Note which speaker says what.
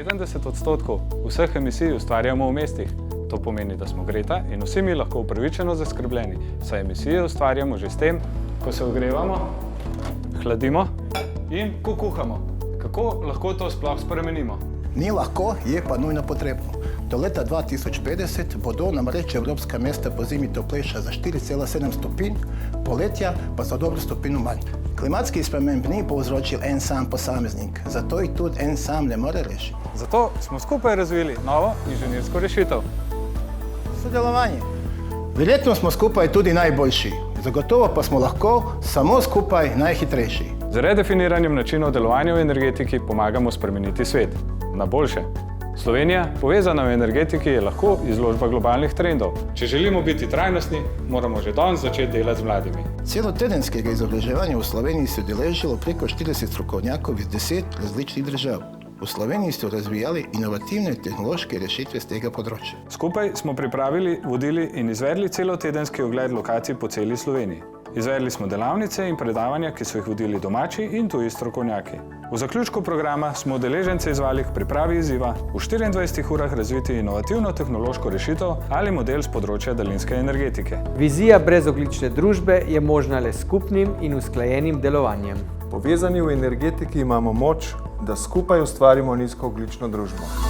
Speaker 1: 70% vseh emisij ustvarjamo v mestih. To pomeni, da smo Greta in vsi mi lahko upravičeno zaskrbljeni, saj emisije ustvarjamo že s tem, ko se ogrevamo, hladimo in ko kuhamo. Kako lahko to sploh spremenimo?
Speaker 2: Ni lahko, je pa nujno potrebno. Do leta 2050 bodo namreč evropska mesta po zimi toplejša za 4,7 stopinj, poletja pa za dobro stopinjo manj. Klimatskih sprememb ni povzročil en sam posameznik, zato jih tudi en sam ne more rešiti.
Speaker 1: Zato smo skupaj razvili novo inženirsko rešitev.
Speaker 2: Sodelovanje. Verjetno smo skupaj tudi najboljši, zagotovo pa smo lahko samo skupaj najhitrejši.
Speaker 1: Z redefiniranjem načinov delovanja v energetiki pomagamo spremeniti svet na boljše. Slovenija, povezana v energetiki, je lahko izložba globalnih trendov. Če želimo biti trajnostni, moramo že danes začeti delati z mladimi.
Speaker 2: Celotedenskega izobraževanja v Sloveniji se udeležilo preko 40 strokovnjakov iz 10 različnih držav. V Sloveniji so razvijali inovativne tehnološke rešitve z tega področja.
Speaker 1: Skupaj smo pripravili, vodili in izvedli celotedenski ogled lokacij po celi Sloveniji. Izvedli smo delavnice in predavanja, ki so jih vodili domači in tuji strokovnjaki. V zaključku programa smo udeležence izvali k pripravi izziva v 24 urah razviti inovativno tehnološko rešitev ali model z področja daljinske energetike.
Speaker 3: Vizija brezogljične družbe je možna le s skupnim in usklajenim delovanjem.
Speaker 4: Povezani v energetiki imamo moč, da skupaj ustvarimo nizkoogljično družbo.